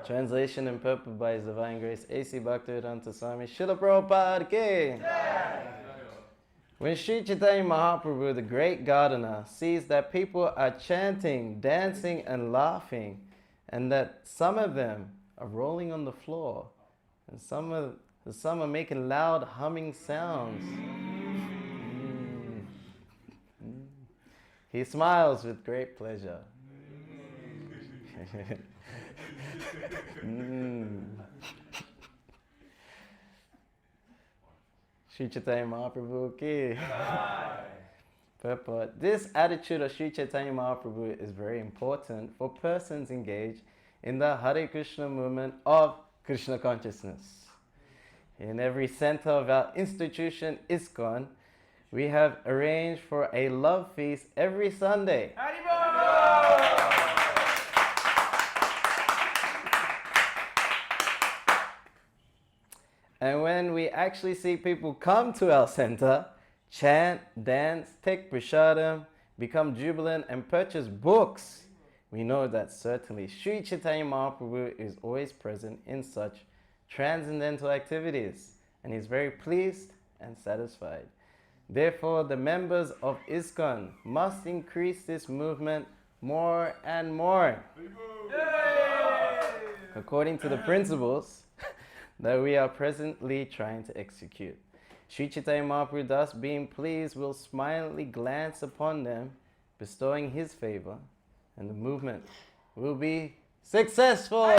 Translation and purport by His Divine Grace A.C. Bhaktivedanta Swami Srila Prabhupada Ki. When Sri Chaitanya Mahaprabhu, the great gardener, sees that people are chanting, dancing and laughing, and that some of them are rolling on the floor, and some are making loud humming sounds, he smiles with great pleasure. Sri Chaitanya Mahaprabhu Ki. Purport. This attitude of Sri Chaitanya Mahaprabhu is very important for persons engaged in the Hare Krishna movement of Krishna consciousness. In every center of our institution, ISKCON, we have arranged for a love feast every Sunday. And when we actually see people come to our center, chant, dance, take prasadam, become jubilant, and purchase books, we know that certainly Sri Chaitanya Mahaprabhu is always present in such transcendental activities, and is very pleased and satisfied. Therefore, the members of ISKCON must increase this movement more and more, according to the principles that we are presently trying to execute. Sri Chaitanya Mahaprabhu, thus being pleased, will smilingly glance upon them, bestowing his favor, and the movement will be successful.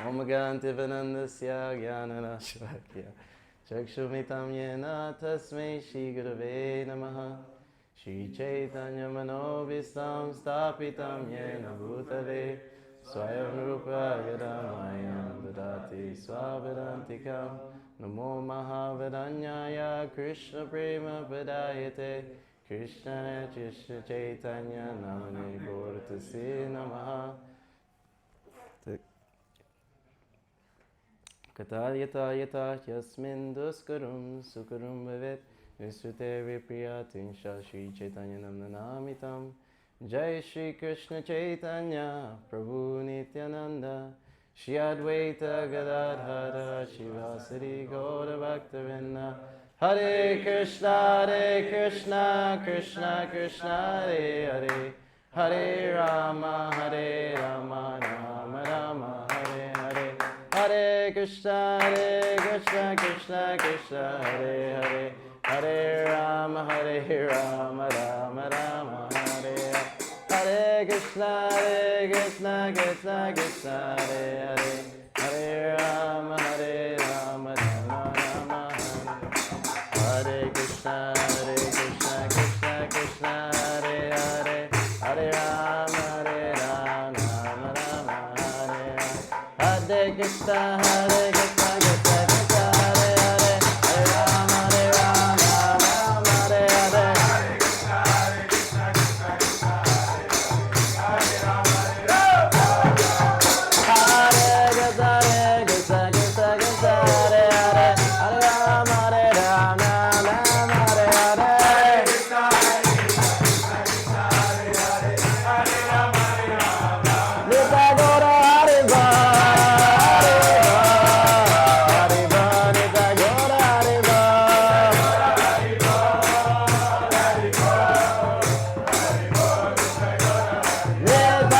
Om Ganti Vanandasya Gyanana Shvakya Chakshumitam Yena Tasmai Shri Gurave Namaha Shri Chaitanya Manovistam Stapitam Yena Bhutale Swayam Rupa Yadamayam Dadati Swavedantikam Namo Mahavadanyaya Krishna Prema Padayate Krishna Krishna Chaitanya Namane Gaurtasi Namaha Katayata yata yasmin duskarum sukarum bhavet Visrute vipriyatin Shri Chaitanya namnanamitam Jai Shri Krishna Chaitanya Prabhu Nityananda Shri Advaita Gadadhara Shivasari Gaura Bhaktavinda Hare Krishna Krishna Krishna Hare Hare Hare Rama Rama Rama Hare Hare Hare Krishna Krishna Krishna Hare Hare Hare Rama Rama Rama Hare Hare Hare Krishna Krishna Krishna Hare Hare Hare Rama Rama Rama Hare Hare Krishna Krishna Hare Hare Hare Rama Rama Hare Hare Krishna Hare Krishna Hare Hare Hare Rama Rama Hare Hare Hare Krishna Krishna Hare Rama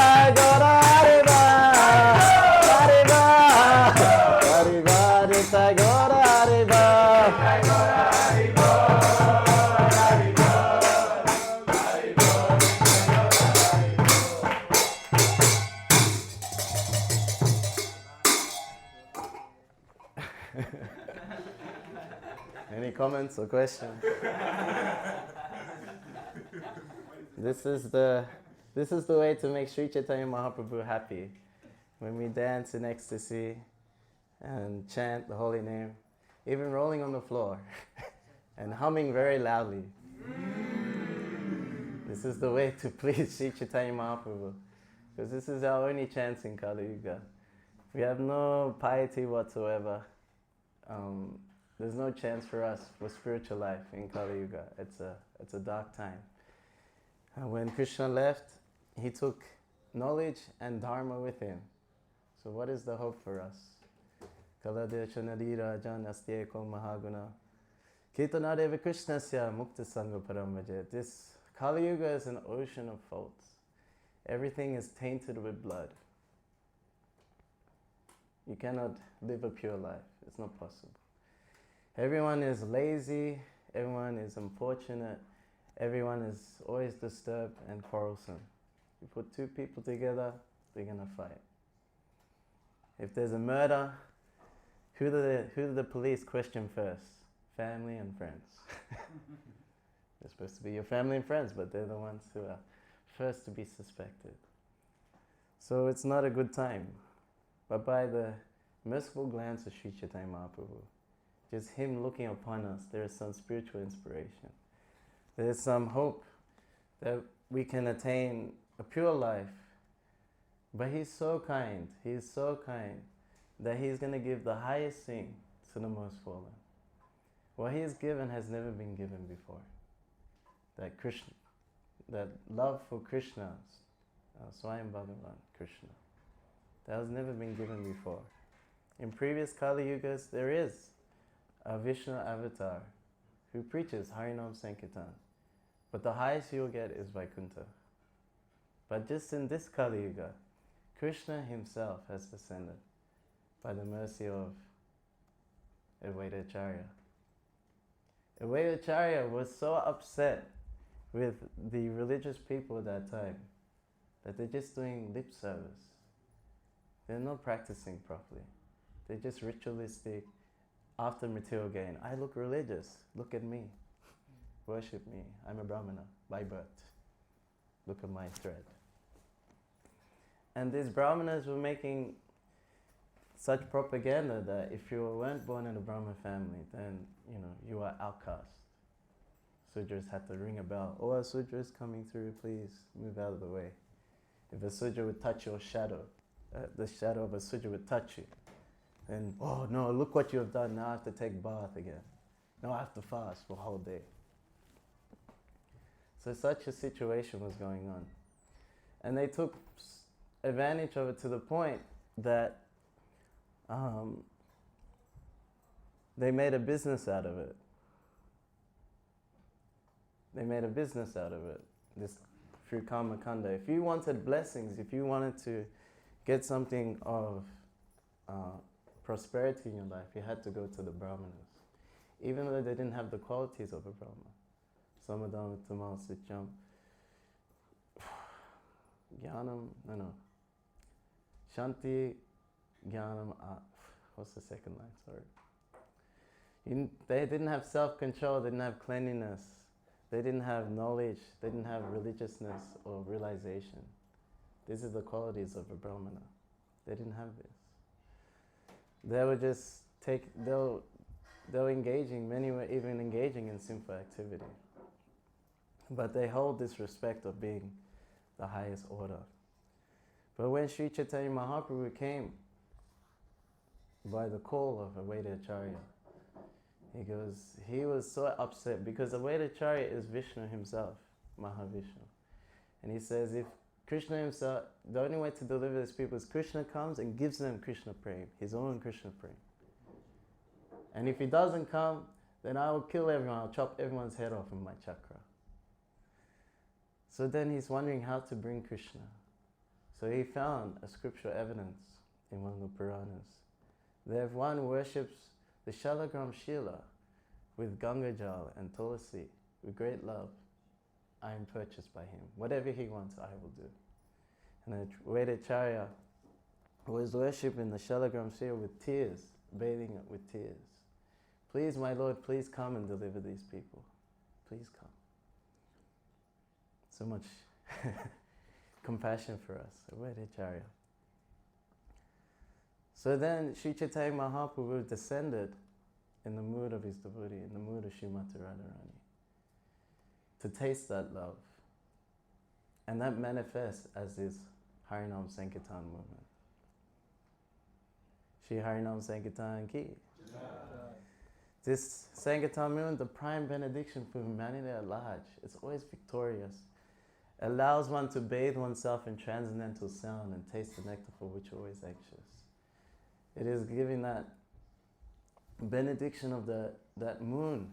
Any comments or questions? This is the way to make Sri Chaitanya Mahaprabhu happy. When we dance in ecstasy and chant the holy name, even rolling on the floor and humming very loudly. This is the way to please Sri Chaitanya Mahaprabhu, because this is our only chance in Kali Yuga. We have no piety whatsoever. There's no chance for us for spiritual life in Kali Yuga. It's a dark time. And when Krishna left, he took knowledge and dharma with him. So what is the hope for us? Kaladeshanadira janasteko mahaguna. Ketanadeva Krishnasya mukta sangha paramaja. This Kali Yuga is an ocean of faults. Everything is tainted with blood. You cannot live a pure life. It's not possible. Everyone is lazy. Everyone is unfortunate. Everyone is always disturbed and quarrelsome. You put two people together, they're going to fight. If there's a murder, who do the police question first? Family and friends. They're supposed to be your family and friends, but they're the ones who are first to be suspected. So it's not a good time. But by the merciful glance of Sri Chaitanya Mahaprabhu, just him looking upon us, there is some spiritual inspiration. There is some hope that we can attain a pure life. But he's so kind that he's going to give the highest thing to the most fallen. What he has given has never been given before. That love for Krishna, Swayam Bhagavan Krishna, that has never been given before. In previous Kali Yugas, there is a Vishnu avatar who preaches Harinam Sankirtan. But the highest you'll get is Vaikuntha. But just in this Kali Yuga, Krishna himself has descended by the mercy of Advaitacharya. Advaitacharya was so upset with the religious people at that time that they're just doing lip service. They're not practicing properly. They're just ritualistic, after material gain. I look religious. Look at me. Worship me. I'm a Brahmana by birth. Look at my thread. And these Brahmanas were making such propaganda that if you weren't born in a Brahmin family, then you are outcast. Sudras had to ring a bell. Oh, a Sudra is coming through, please move out of the way. If a Sudra would touch your shadow, the shadow of a Sudra would touch you, then, oh no, look what you have done, now I have to take bath again. Now I have to fast for a whole day. So such a situation was going on. And they took advantage of it to the point that they made a business out of it. They made a business out of it, this through Karma Kanda. If you wanted blessings, if you wanted to get something of prosperity in your life, you had to go to the Brahmanas. Even though they didn't have the qualities of a Brahma. Samadama, Tamal, Sityam, Jnanam, Shanti, Jnanam, what's the second line, sorry. They didn't have self-control, they didn't have cleanliness, they didn't have knowledge, they didn't have religiousness or realization. These are the qualities of a Brahmana. They didn't have this. They were just they were engaging, many were even engaging in sinful activity. But they hold this respect of being the highest order. But when Sri Chaitanya Mahaprabhu came by the call of Advaitacharya, he was so upset because Advaitacharya is Vishnu himself, Mahavishnu. And he says if Krishna himself, the only way to deliver these people is Krishna comes and gives them Krishna Prem, his own Krishna Prem. And if he doesn't come, then I will kill everyone, I'll chop everyone's head off in my chakra. So then he's wondering how to bring Krishna. So he found a scriptural evidence in one of the Puranas. That if one worships the Shalagram Shila with Gangajal and Tulasi with great love, I am purchased by him. Whatever he wants, I will do. And Advaitacharya was worshipping the Shalagram Shila with tears, bathing it with tears. Please, my Lord, please come and deliver these people. Please come. So much compassion for us, Advaitacharya. So then Sri Chaitanya Mahaprabhu descended in the mood of his devotee, in the mood of Srimati Radharani, to taste that love. And that manifests as this Harinam Sankirtan movement. Shri Harinam Sankirtan ki. This Sankirtan movement, the prime benediction for humanity at large, it's always victorious. allows one to bathe oneself in transcendental sound and taste the nectar for which always anxious. It is giving that benediction of that moon.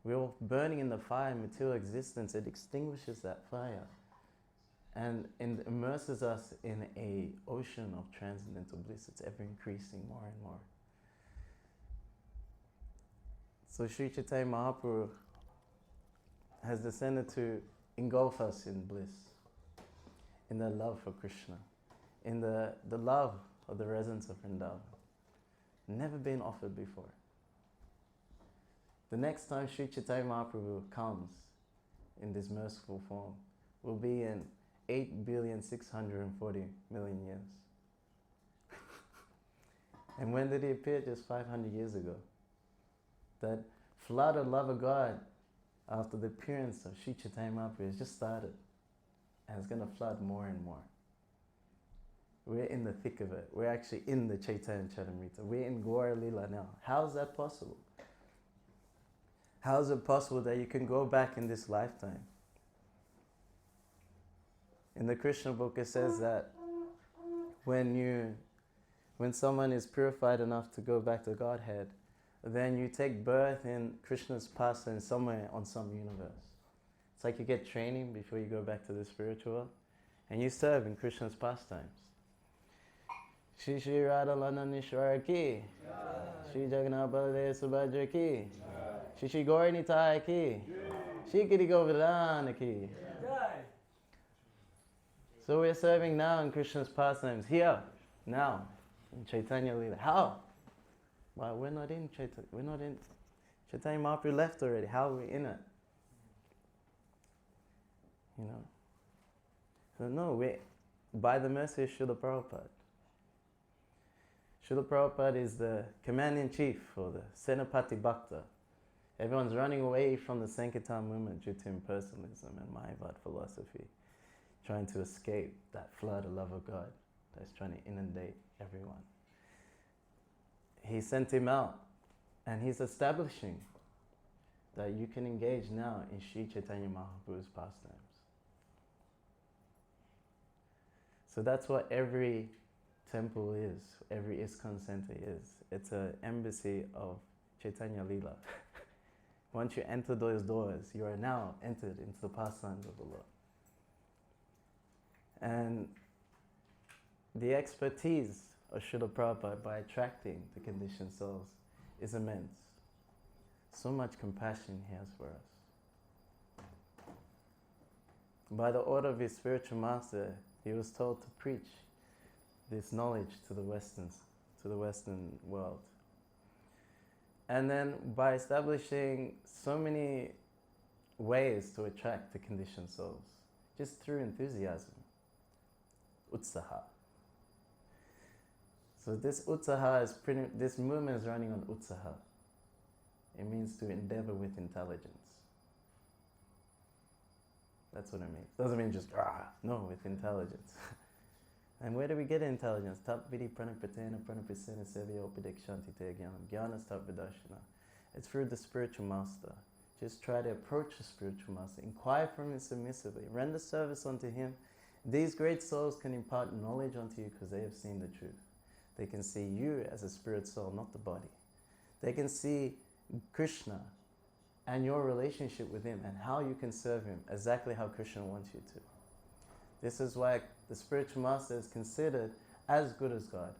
We're all burning in the fire of material existence. It extinguishes that fire and immerses us in a ocean of transcendental bliss. It's ever increasing more and more. So Sri Chaitanya Mahaprabhu has descended to engulf us in bliss, in the love for Krishna, in the love of the residents of Vrindavan. Never been offered before. The next time Sri Chaitanya Mahaprabhu comes in this merciful form will be in 8,640,000,000 years. And when did he appear? Just 500 years ago. That flood of love of God after the appearance of Sri Chaitanya Mahaprabhu has just started. And it's going to flood more and more. We're in the thick of it. We're actually in the Chaitanya Charitamrita. We're in Adi-Lila now. How is that possible? How is it possible that you can go back in this lifetime? In the Krishna book it says that when someone is purified enough to go back to Godhead, then you take birth in Krishna's pastime somewhere on some universe. It's like you get training before you go back to the spiritual world, and you serve in Krishna's pastimes. Shri Shri Radha Lananishwara ki, Shri Jagannath Baladev Subhadra ki, Shri Shri Gauri Nitai ki, Shri Kiri Govardhana ki. So we're serving now in Krishna's pastimes, here, now, in Chaitanya Lila. How? Well, we're not in Chaitanya Mahaprabhu left already. How are we in it? You know? So no, by the mercy of Srila Prabhupada. Srila Prabhupada is the commander-in-chief for the Senapati Bhakta. Everyone's running away from the Sankirtan movement due to impersonalism and Mayavad philosophy, trying to escape that flood of love of God that's trying to inundate everyone. He sent him out, and he's establishing that you can engage now in Sri Chaitanya Mahaprabhu's pastimes. So that's what every temple is, every ISKCON center is. It's an embassy of Chaitanya Lila. Once you enter those doors, you are now entered into the pastimes of the Lord. And the expertise of Srila Prabhupada by attracting the conditioned souls is immense. So much compassion he has for us. By the order of his spiritual master, he was told to preach this knowledge to the Western world. And then by establishing so many ways to attract the conditioned souls, just through enthusiasm, utsaha. So this utsaha this movement is running on utsaha. It means to endeavor with intelligence. That's what it means. Doesn't mean just no, with intelligence. And where do we get intelligence? Tap vidi pranapatena pranapisena sevya upadekshanti te jnanam. Jnanas tap vidarshana. It's through the spiritual master. Just try to approach the spiritual master. Inquire from him submissively. Render service unto him. These great souls can impart knowledge unto you because they have seen the truth. They can see you as a spirit soul, not the body. They can see Krishna and your relationship with him and how you can serve him exactly how Krishna wants you to. This is why the spiritual master is considered as good as God.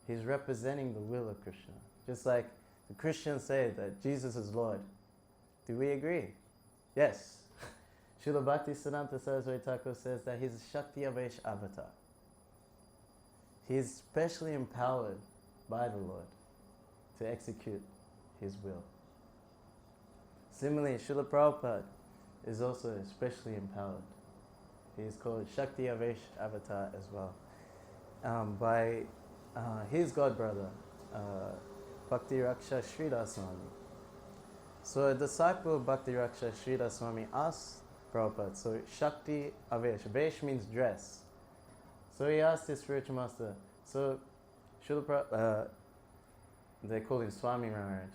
He's representing the will of Krishna. Just like the Christians say that Jesus is Lord. Do we agree? Yes. Srila Bhaktisiddhanta Saraswati Thakur says that he's a Shakti Avesh avatar. He's specially empowered by the Lord to execute his will. Similarly, Srila Prabhupada is also especially empowered. He is called Shakti Avesh Avatar as well, by his godbrother, Bhakti Raksha Sridhar Swami. So a disciple of Bhakti Raksha Sridhar Swami asked Prabhupada, so Shakti Avesh, Avesh means dress. So he asked his spiritual master, so Srila Prabhupada, they call him Swami Maharaj,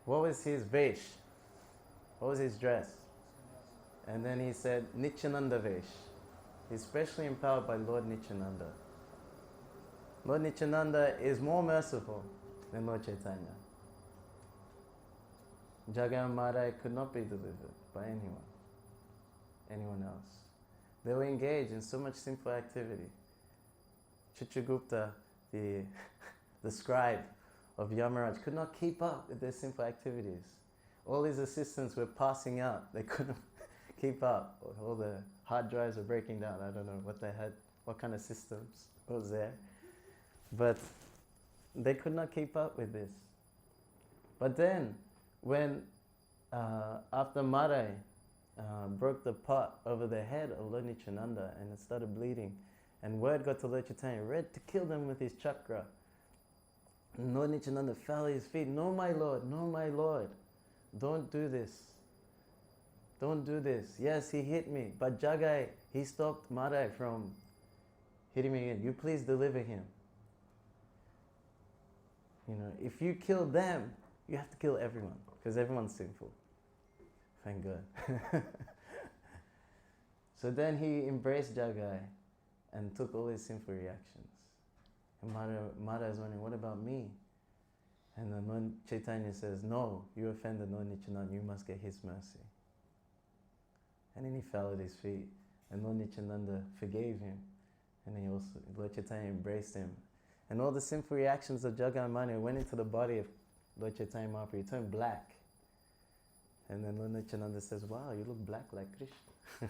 what was his Vesh? What was his dress? And then he said, Nityananda Vesh. He's specially empowered by Lord Nityananda. Lord Nityananda is more merciful than Lord Chaitanya. Jagai Madai could not be delivered by anyone else. They were engaged in so much sinful activity. Chitragupta, the scribe of Yamaraj, could not keep up with their sinful activities. All his assistants were passing out. They couldn't keep up. All the hard drives were breaking down. I don't know what they had, what kind of systems was there. But they could not keep up with this. But then, when after Madai broke the pot over the head of Lord Nityananda and it started bleeding, and word got to Lord Chaitanya, ready to kill them with his chakra. And Lord Nityananda fell at his feet. No, my Lord, don't do this. Don't do this. Yes, he hit me, but Jagai, he stopped Madai from hitting me again. You please deliver him. You know, if you kill them, you have to kill everyone, because everyone's sinful. Thank God. So then he embraced Jagai and took all his sinful reactions. And Madai is wondering, what about me? And then Lord Chaitanya says, no, you offended Lord Nityananda, you must get his mercy. And then he fell at his feet, and Lord Nityananda forgave him. And then Lord Chaitanya embraced him. And all the sinful reactions of Jagai Manu went into the body of Lord Chaitanya Mahaprabhu. He turned black. And then Lord Nityananda says, wow, you look black like Krishna.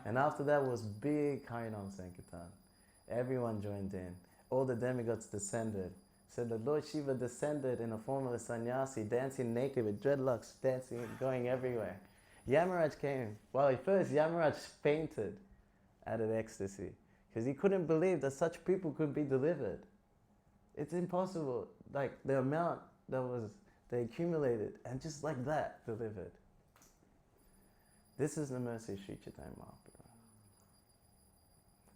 And after that was big Harinam Sankirtan. Everyone joined in. All the demigods descended. Said that Lord Shiva descended in the form of a sannyasi, dancing naked with dreadlocks, dancing, going everywhere. Yamaraj came. Well, at first Yamaraj fainted out of ecstasy, because he couldn't believe that such people could be delivered. It's impossible. Like the amount they accumulated, and just like that, delivered. This is the mercy of Sri Chaitanya Mahaprabhu.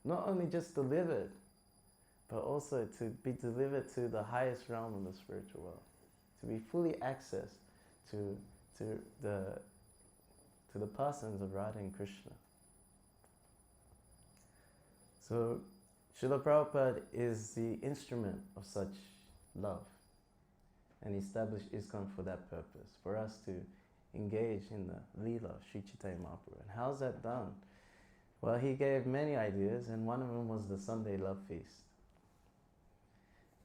Not only just delivered, but also to be delivered to the highest realm of the spiritual world. To be fully accessed to the persons of Radha and Krishna. So, Srila Prabhupada is the instrument of such love. And he established ISKCON for that purpose, for us to engage in the Lila of Sri Chaitanya Mahaprabhu. And how's that done? Well, he gave many ideas, and one of them was the Sunday Love Feast.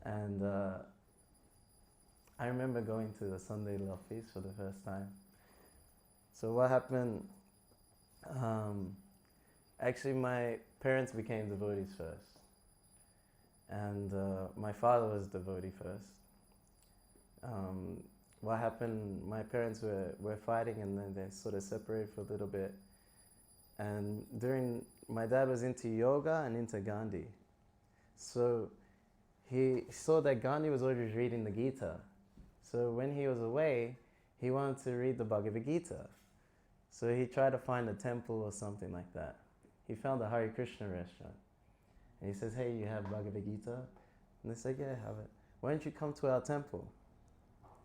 And I remember going to the Sunday Love Feast for the first time. So what happened, actually my parents became devotees first. And my father was devotee first. What happened, my parents were fighting, and then they sort of separated for a little bit. And my dad was into yoga and into Gandhi. So he saw that Gandhi was always reading the Gita. So when he was away, he wanted to read the Bhagavad Gita. So he tried to find a temple or something like that. He found a Hare Krishna restaurant. And he says, hey, you have Bhagavad Gita? And they said, yeah, I have it. Why don't you come to our temple?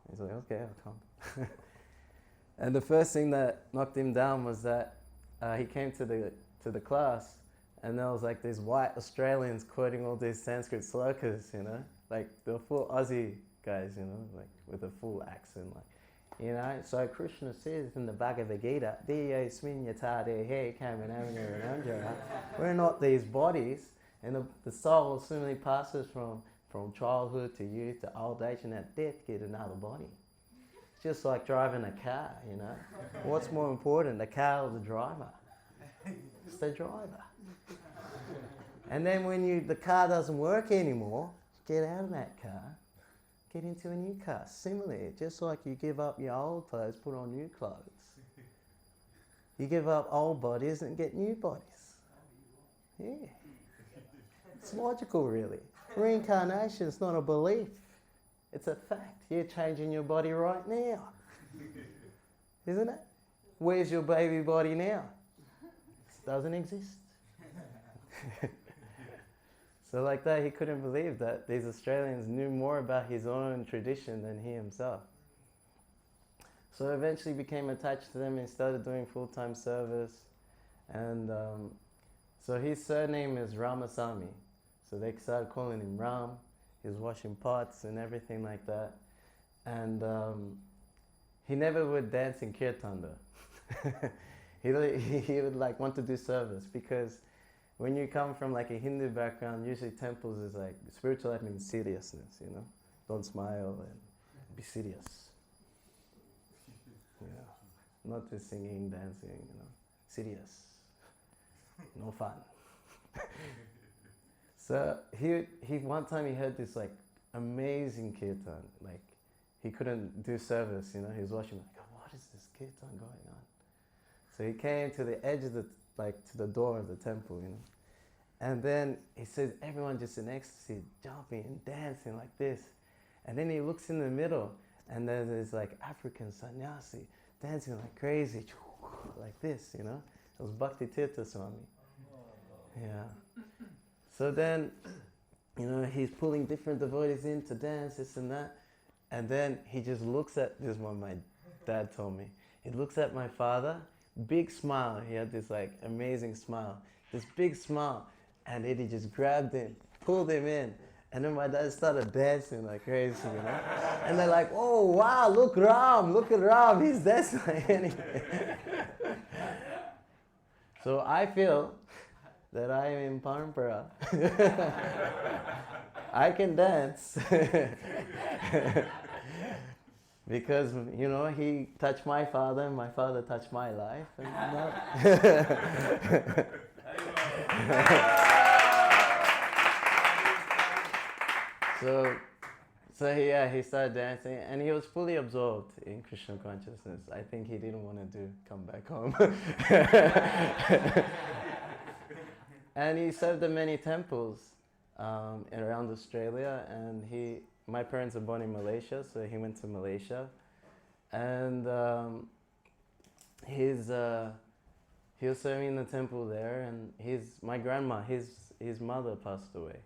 He's like, okay, I'll come. And the first thing that knocked him down was that he came to the class, and there was like these white Australians quoting all these Sanskrit slokas, you know, like they were full Aussie guys, you know, like with a full accent, like, you know. So Krishna says in the Bhagavad Gita, we're not these bodies, and the soul suddenly passes from childhood to youth to old age, and at death get another body. It's just like driving a car, you know. What's more important, the car or the driver? It's the driver. And then when the car doesn't work anymore, get out of that car, get into a new car. Similarly, just like you give up your old clothes, put on new clothes. You give up old bodies and get new bodies. Yeah. It's logical, really. Reincarnation is not a belief. It's a fact. You're changing your body right now. Isn't it? Where's your baby body now? It doesn't exist. So like that, he couldn't believe that these Australians knew more about his own tradition than he himself. So eventually became attached to them and started doing full-time service. And so his surname is Ramasamy. So they started calling him Ram. He was washing pots and everything like that. And he never would dance in kirtan though. he would like want to do service, because when you come from like a Hindu background, usually temples is like, spiritual life means seriousness, you know. Don't smile and be serious. Yeah. Not just singing, dancing, you know. Serious. No fun. So he one time he heard this like amazing kirtan, like he couldn't do service, you know. He was watching like, oh, what is this kirtan going on? So he came to the edge of the, like to the door of the temple, you know. And then he says everyone just in ecstasy, jumping and dancing like this. And then he looks in the middle, and then there's like African sannyasi dancing like crazy, like this, you know. It was Bhakti Tirtha Swami. Yeah. So then, you know, he's pulling different devotees in to dance, this and that. And then he just looks at, this is what my dad told me. He looks at my father, big smile. He had this like amazing smile, this big smile. And then he just grabbed him, pulled him in. And then my dad started dancing like crazy, you know. And they're like, oh wow, look at Ram, he's dancing like anything. So I feel that I am in Parampara. I can dance. Because, you know, he touched my father and my father touched my life. And So yeah, he started dancing and he was fully absorbed in Krishna consciousness. I think he didn't want to come back home. And he served in many temples around Australia, and my parents are born in Malaysia, so he went to Malaysia. And he was serving in the temple there, and my grandma, his mother passed away,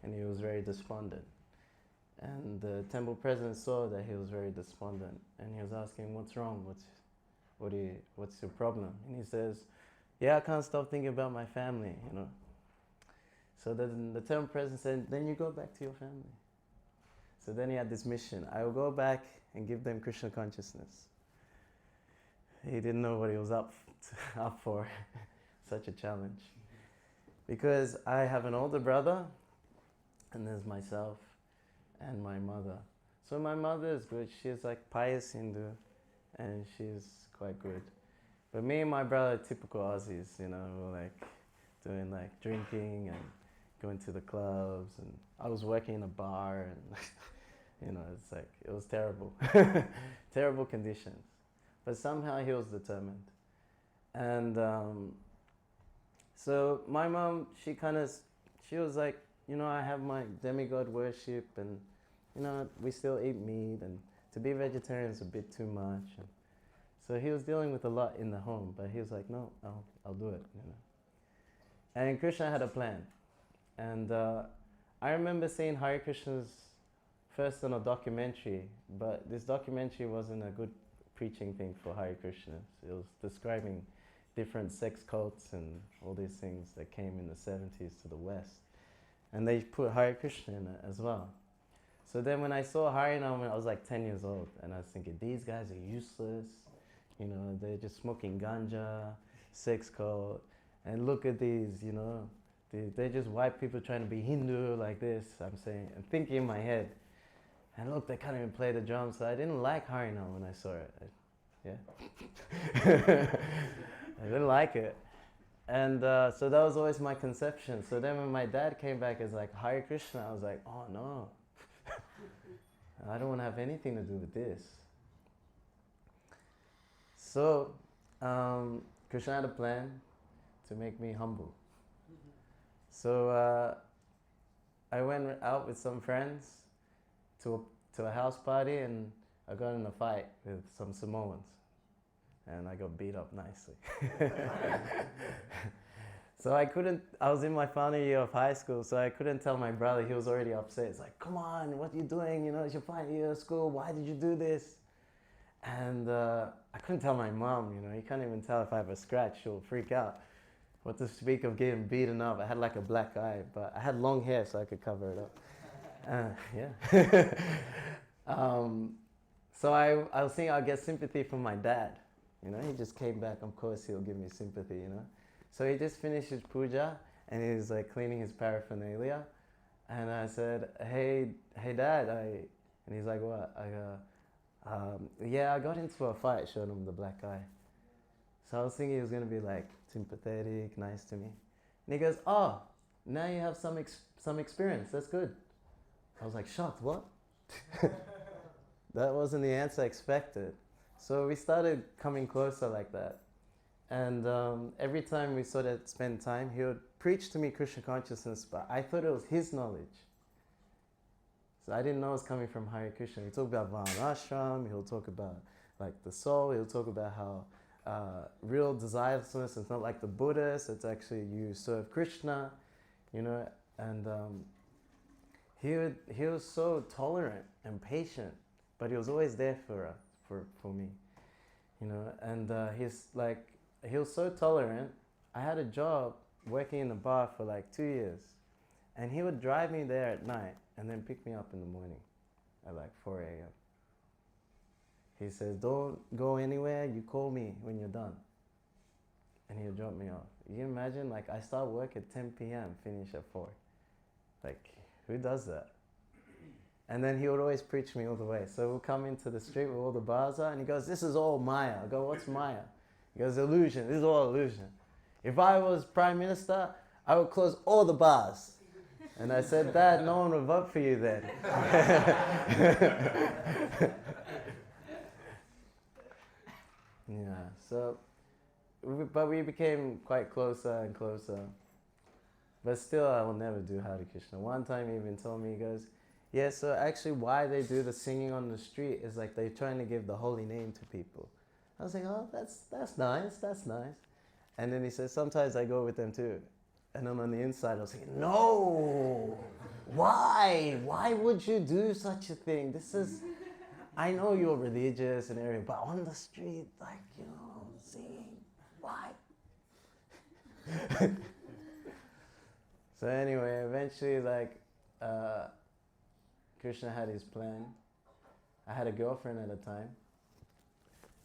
and he was very despondent. And the temple president saw that he was very despondent, and he was asking, what's wrong? What's your problem? And he says, yeah, I can't stop thinking about my family, you know. So then the temple president said, then you go back to your family. So then he had this mission. I will go back and give them Krishna consciousness. He didn't know what he was up for, such a challenge. Because I have an older brother, and there's myself, and my mother. So my mother is good. She's like pious Hindu, and she's quite good. But me and my brother are typical Aussies, you know, we're like doing like drinking and going to the clubs, and I was working in a bar, and you know, it's like, it was terrible. Terrible conditions. But somehow he was determined. And so my mom, she was like, you know, I have my demigod worship, and you know, we still eat meat, and to be vegetarian is a bit too much. And so he was dealing with a lot in the home, but he was like, no, I'll do it, you know. And Krishna had a plan. And I remember seeing Hare Krishna's first on a documentary, but this documentary wasn't a good preaching thing for Hare Krishna. It was describing different sex cults and all these things that came in the 70s to the West. And they put Hare Krishna in it as well. So then when I saw Harinam, I was like 10 years old, and I was thinking, these guys are useless. You know, they're just smoking ganja, sex cult, and look at these, you know, they're just white people trying to be Hindu like this, I'm saying, and thinking in my head. And look, they can't even play the drums, so I didn't like Harinam when I saw it. I didn't like it. And so that was always my conception. So then when my dad came back as like Hare Krishna, I was like, oh no, I don't want to have anything to do with this. So Krishna had a plan to make me humble. So I went out with some friends to a house party, and I got in a fight with some Samoans, and I got beat up nicely. So I was in my final year of high school, so I couldn't tell my brother. He was already upset. It's like, come on, what are you doing? You know, it's your final year of school. Why did you do this? And I couldn't tell my mom, you can't even tell if I have a scratch, she'll freak out. What to speak of getting beaten up. I had like a black eye, but I had long hair so I could cover it up. Yeah. So I was thinking I'll get sympathy from my dad. He just came back, of course he'll give me sympathy. So he just finished his puja and he's like cleaning his paraphernalia. And I said, hey dad, and he's like, what? I go, yeah, I got into a fight, showed him the black eye. So I was thinking he was going to be like sympathetic, nice to me. And he goes, oh, now you have some experience, that's good. I was like, shocked, what? That wasn't the answer I expected. So we started coming closer like that. And every time we sort of spend time, he would preach to me Krishna consciousness, but I thought it was his knowledge. So I didn't know it was coming from Hare Krishna. He'll talk about Varnashram, he'll talk about like the soul, he'll talk about how real desirelessness is not like the Buddhist, it's actually you serve Krishna, and he was so tolerant and patient, but he was always there for me, and he was so tolerant. I had a job working in a bar for like 2 years, and he would drive me there at night and then pick me up in the morning at like 4 a.m. He says, don't go anywhere, you call me when you're done. And he'll drop me off. You can imagine, like I start work at 10 p.m., finish at 4. Like, who does that? And then he would always preach me all the way. So we'll come into the street where all the bars are, and he goes, this is all Maya. I go, what's Maya? He goes, illusion, this is all illusion. If I was Prime Minister, I would close all the bars. And I said, Dad, no one would vote for you then. Yeah, so, but we became quite closer and closer. But still, I will never do Hare Krishna. One time he even told me, he goes, yeah, so actually why they do the singing on the street is like they're trying to give the holy name to people. I was like, oh, that's nice. And then he says, sometimes I go with them too. And then on the inside, I was thinking, no, why? Why would you do such a thing? I know you're religious and everything, but on the street, like, singing, why? So anyway, eventually, Krishna had his plan. I had a girlfriend at the time.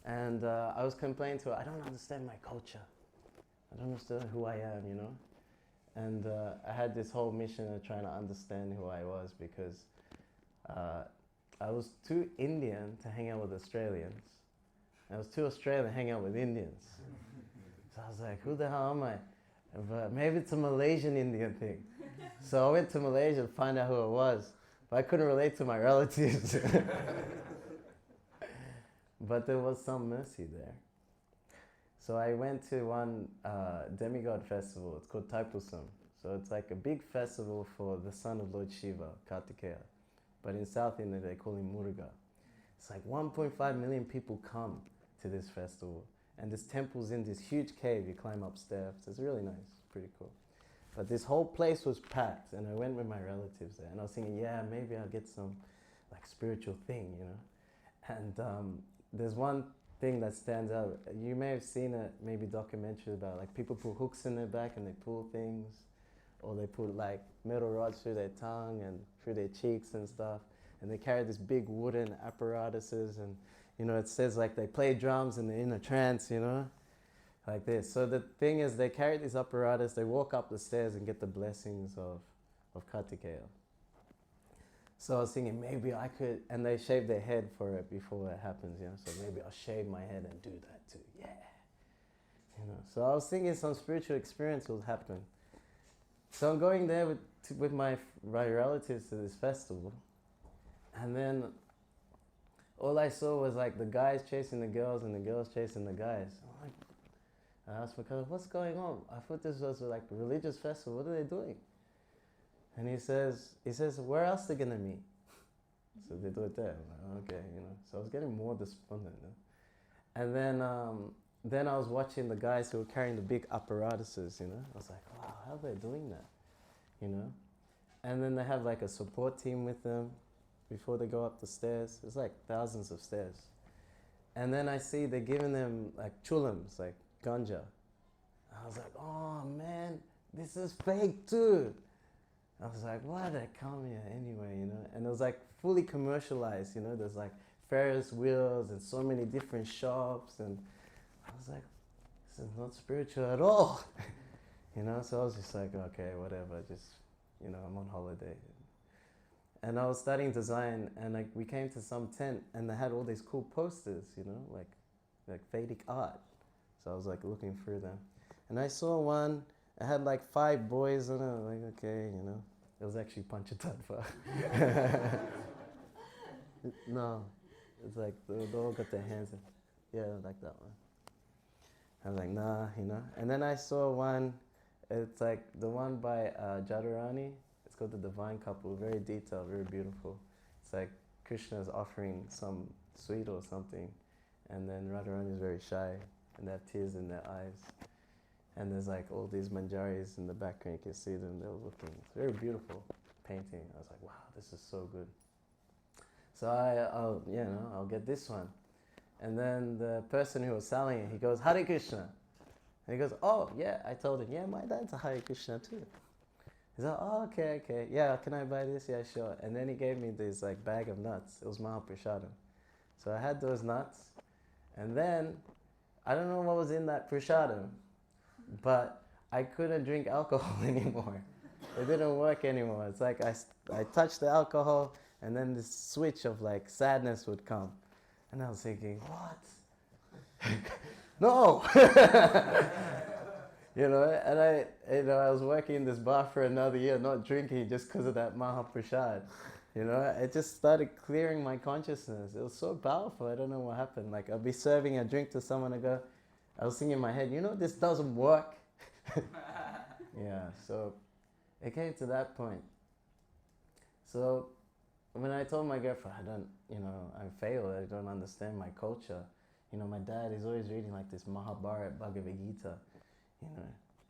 And I was complaining to her, I don't understand my culture. I don't understand who I am, And I had this whole mission of trying to understand who I was because I was too Indian to hang out with Australians. I was too Australian to hang out with Indians. So I was like, who the hell am I? But maybe it's a Malaysian Indian thing. So I went to Malaysia to find out who it was. But I couldn't relate to my relatives. But there was some mercy there. So I went to one demigod festival. It's called Taipusam. So it's like a big festival for the son of Lord Shiva, Kartikeya. But in South India, they call him Muruga. It's like 1.5 million people come to this festival. And this temple's in this huge cave. You climb up steps. It's really nice. It's pretty cool. But this whole place was packed. And I went with my relatives there. And I was thinking, yeah, maybe I'll get some like spiritual thing, And there's one thing that stands out. You may have seen it, maybe documentary about like people put hooks in their back and they pull things. Or they put like metal rods through their tongue and through their cheeks and stuff. And they carry this big wooden apparatuses and, it says like they play drums and they're in a trance, like this. So the thing is they carry this apparatus, they walk up the stairs and get the blessings of Kartikeya. So I was thinking maybe I could, and they shave their head for it before it happens, So maybe I'll shave my head and do that too, yeah. So I was thinking some spiritual experience will happen. So I'm going there with my relatives to this festival, and then all I saw was like the guys chasing the girls and the girls chasing the guys. I asked my cousin, what's going on? I thought this was like a religious festival. What are they doing? And he says, where else are they gonna meet? So they do it there. I'm like, okay, So I was getting more despondent. And then I was watching the guys who were carrying the big apparatuses, I was like, wow, how are they doing that? And then they have like a support team with them before they go up the stairs. It's like thousands of stairs. And then I see they're giving them like chulams, like ganja. I was like, oh man, this is fake too. I was like, why did I come here anyway, you know? And it was like fully commercialized, you know? There's like Ferris wheels and so many different shops, and I was like, this is not spiritual at all, you know? So I was just like, okay, whatever, just, you know, I'm on holiday. And I was studying design, and like we came to some tent, and they had all these cool posters, you know, like Vedic art. So I was like looking through them, and I saw one. It had like 5 boys on it. Like, okay, you know, it was actually Panchatattva. No, it's like they all got their hands in. Yeah, like that one. I was like, nah, you know. And then I saw one. It's like the one by Jadurani. It's called The Divine Couple. Very detailed, very beautiful. It's like Krishna is offering some sweet or something, and then Radharani is very shy, and they have tears in their eyes. And there's like all these manjaris in the background. You can see them. They're looking. It's very beautiful painting. I was like, wow, this is so good. So I'll get this one. And then the person who was selling it, he goes, Hare Krishna. And he goes, oh yeah. I told him, yeah, my dad's a Hare Krishna too. He's like, oh, okay. Yeah, can I buy this? Yeah, sure. And then he gave me this like bag of nuts. It was Mahaprasadam. So I had those nuts. And then, I don't know what was in that prasadam, but I couldn't drink alcohol anymore. It didn't work anymore. It's like I touched the alcohol, and then this switch of like sadness would come. And I was thinking, what? No! You know, and I was working in this bar for another year, not drinking just because of that Mahaprasad. You know, it just started clearing my consciousness. It was so powerful. I don't know what happened. Like, I'll be serving a drink to someone, I was thinking in my head, you know, this doesn't work. Yeah, so it came to that point. So when I told my girlfriend, I failed, I don't understand my culture. You know, my dad is always reading like this Mahabharata, Bhagavad Gita. You know,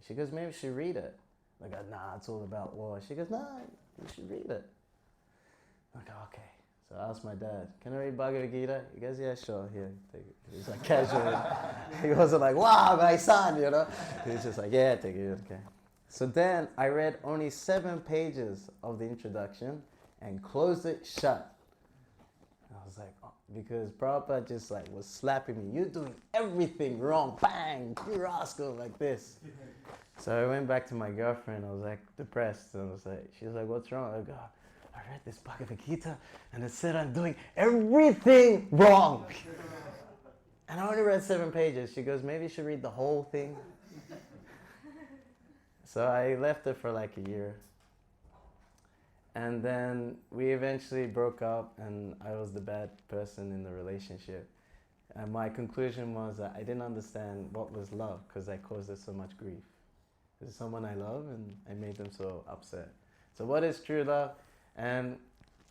she goes, maybe you should read it. I go, nah, it's all about war. She goes, nah, you should read it. I go, okay. So I asked my dad, can I read Bhagavad Gita? He goes, yeah, sure, here, take it. He's like casual. He wasn't like, wow, my son, you know. He's just like, yeah, take it, okay. So then I read only 7 pages of the introduction and closed it shut. I was like, oh, because Prabhupada just like was slapping me. You're doing everything wrong. Bang, you rascal, like this. So I went back to my girlfriend. I was like depressed. And I was like, she was like, what's wrong? I go, I read this Bhagavad Gita and it said I'm doing everything wrong. And I only read 7 pages. She goes, maybe you should read the whole thing. So I left her for like a year. And then we eventually broke up, and I was the bad person in the relationship. And my conclusion was that I didn't understand what was love because I caused her so much grief. This is someone I love, and I made them so upset. So what is true love? And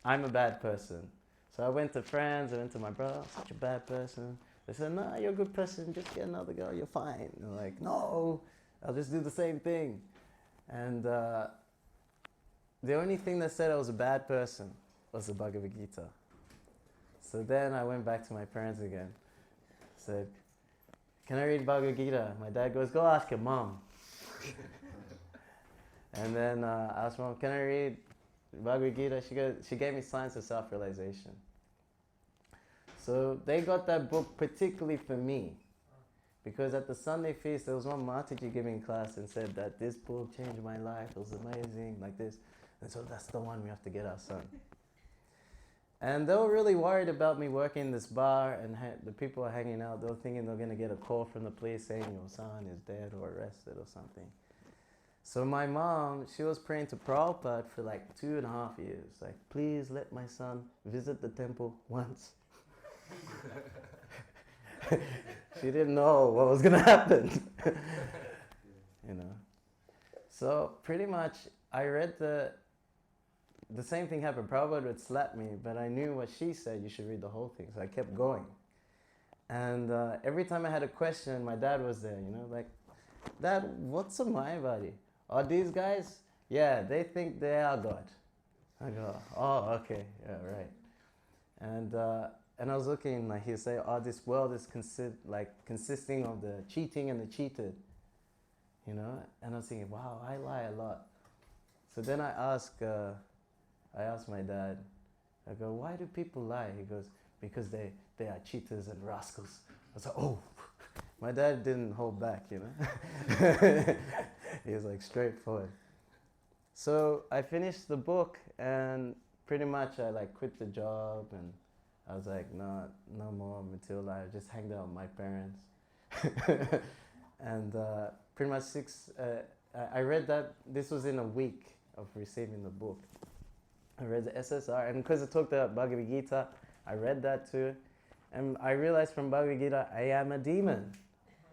I'm a bad person. So I went to friends, I went to my brother, I'm such a bad person. They said, nah, you're a good person, just get another girl, you're fine. And I'm like, no, I'll just do the same thing. And the only thing that said I was a bad person was the Bhagavad Gita. So then I went back to my parents again. Said, can I read Bhagavad Gita? My dad goes, go ask your mom. And then I asked mom, can I read Bhagavad Gita? She gave me Science of Self-Realization. So they got that book particularly for me. Because at the Sunday feast, there was one Mataji giving class and said that this book changed my life. It was amazing, like this. And so that's the one we have to get our son. And they were really worried about me working in this bar, and the people are hanging out. They were thinking they're going to get a call from the police saying your son is dead or arrested or something. So my mom, she was praying to Prabhupada for like 2.5 years. Like, please let my son visit the temple once. She didn't know what was going to happen. You know. So pretty much I read the same thing happened. Prabhupada would slap me, but I knew what she said, you should read the whole thing. So I kept going. And every time I had a question, my dad was there, you know, like, Dad, what's the Mayavadi? Are these guys? Yeah, they think they are God. I go, oh, okay, yeah, right. And and I was looking, like he'd say, oh, this world is consisting of the cheating and the cheated, you know. And I was thinking, wow, I lie a lot. So then I asked my dad, I go, why do people lie? He goes, because they are cheaters and rascals. I was like, oh, my dad didn't hold back, you know. He was like straightforward. So I finished the book, and pretty much I like quit the job, and I was like, no more material life, just hanged out with my parents. And pretty much I read that, this was in a week of receiving the book. I read the SSR, and because it talked about Bhagavad Gita, I read that too. And I realized from Bhagavad Gita, I am a demon.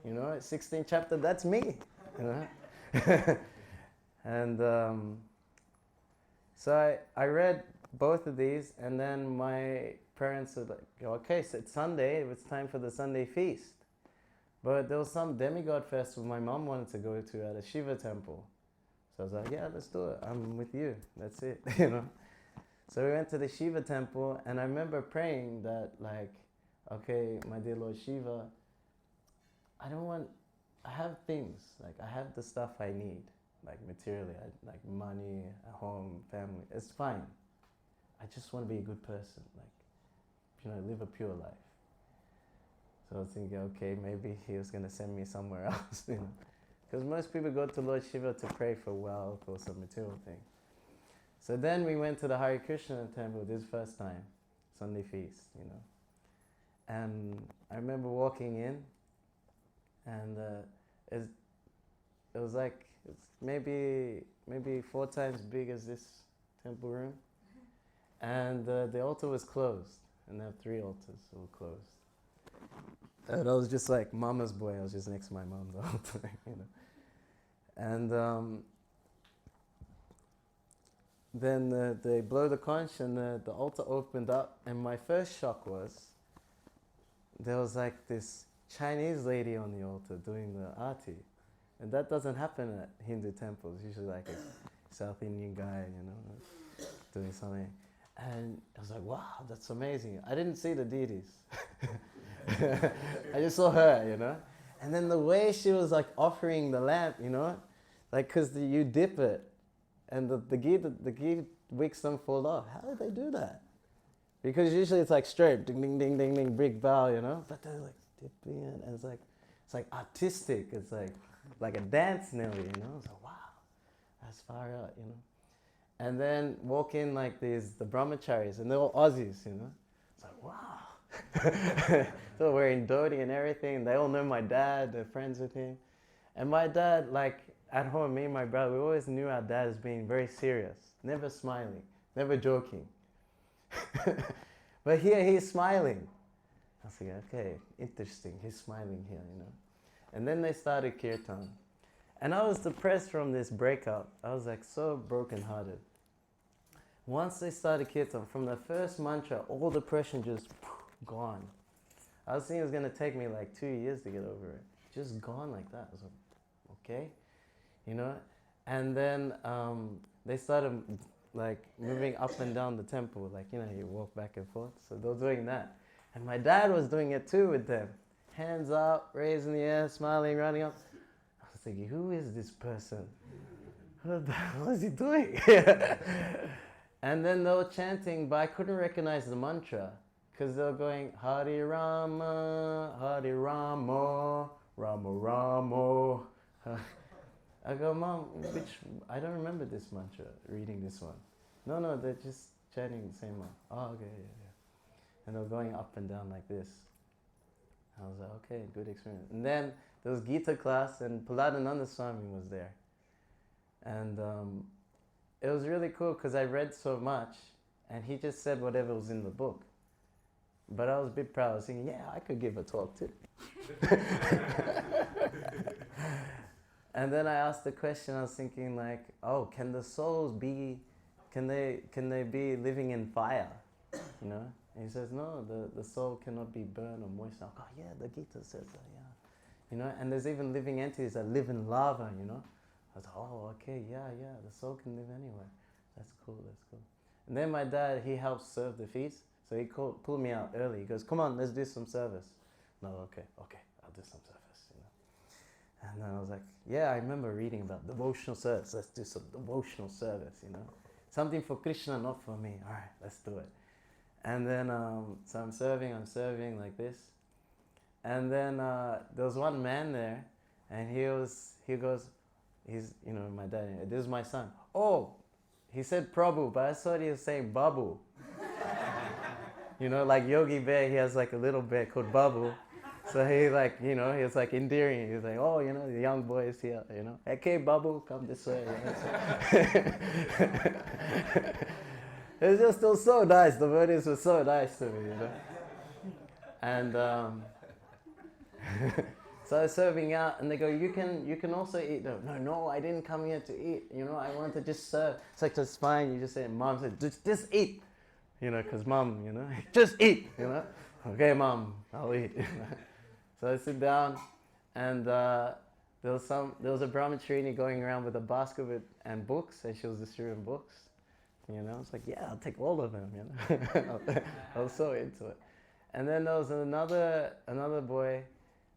You know, 16th chapter, that's me. You know? And so I read both of these, and then my parents would like, okay, so it's Sunday, it's time for the Sunday feast. But there was some demigod festival my mom wanted to go to at a Shiva temple. So I was like, yeah, let's do it. I'm with you. That's it, you know. So we went to the Shiva temple, and I remember praying that, like, okay, my dear Lord Shiva, I have things, like I have the stuff I need, like materially, like money, a home, family, it's fine. I just want to be a good person, like, you know, live a pure life. So I was thinking, okay, maybe he was going to send me somewhere else, you know. Because most people go to Lord Shiva to pray for wealth or some material thing. So then we went to the Hare Krishna temple this first time, Sunday feast, you know. And I remember walking in, and it was like, it's maybe 4 times big as this temple room. And the altar was closed, and there were 3 altars that were closed. And I was just like mama's boy, I was just next to my mom the whole time, you know. And then they blow the conch, and the altar opened up, and my first shock was, there was like this Chinese lady on the altar doing the arti. And that doesn't happen at Hindu temples, usually like a South Indian guy, you know, doing something. And I was like, wow, that's amazing. I didn't see the deities. I just saw her, you know. And then the way she was like offering the lamp, you know, like, because you dip it, and the ghee wicks don't fall off. How did they do that? Because usually it's like straight, ding, ding, ding, ding, ding, big bow, you know. But they're like dipping it, and it's like artistic. It's like a dance nearly, you know. It's like, wow, that's far out, you know. And then walk in like the brahmacharis, and they're all Aussies, you know. It's like, wow. They're wearing dhoti and everything. They all know my dad. They're friends with him. And my dad, like at home, me and my brother, we always knew our dad as being very serious, never smiling, never joking. But here he's smiling. I was like, okay, interesting. He's smiling here, you know. And then they started kirtan. And I was depressed from this breakup. I was like so brokenhearted. Once they started kirtan, from the first mantra, all depression just gone. I was thinking it was going to take me like 2 years to get over it. Just gone like that. I was like, okay, you know. And then they started like moving up and down the temple, like, you know, you walk back and forth. So they were doing that. And my dad was doing it too with them. Hands up, raised in the air, smiling, running up. I was thinking, who is this person? What the hell is he doing? And then they were chanting, but I couldn't recognize the mantra, because they were going, Hare Rama, Rama Rama. I go, Mom, I don't remember this mantra, reading this one. No, they're just chanting the same one. Oh, okay, yeah. And they're going up and down like this. I was like, okay, good experience. And then there was Gita class, and Prahladananda Swami was there. And it was really cool, because I read so much, and he just said whatever was in the book. But I was a bit proud. I was thinking, yeah, I could give a talk too. And then I asked the question, I was thinking like, oh, can the souls be, can they be living in fire, you know? And he says, no, the soul cannot be burned or moistened. Oh, yeah, the Gita says that, yeah. You know, and there's even living entities that live in lava, you know? I was like, oh, okay, yeah, the soul can live anywhere. That's cool. And then my dad, he helped serve the feast. So he pulled me out early. He goes, come on, let's do some service. No, okay, I'll do some service, you know. And then I was like, yeah, I remember reading about devotional service. Let's do some devotional service, you know. Something for Krishna, not for me. All right, let's do it. And then, so I'm serving like this. And then there was one man there, and he goes, you know, my dad, this is my son. Oh, he said Prabhu, but I thought he was saying Babu. You know, like Yogi Bear, he has like a little bear called Babu. So he like, you know, he was like endearing. He was like, oh, you know, the young boy is here, you know. Okay, Babu, come this way. You know, it was just so nice. The birdies were so nice to me, you know. And so I was serving out, and they go, you can also eat. No, I didn't come here to eat. You know, I want to just serve. It's like, that's fine. You just say, Mom said, just eat. You know, because Mom, you know, just eat. You know, okay, Mom, I'll eat. So I sit down, and there was a brahmachari going around with a basket and books, and she was distributing books. You know, it's like, yeah, I'll take all of them. You know, I was so into it. And then there was another boy.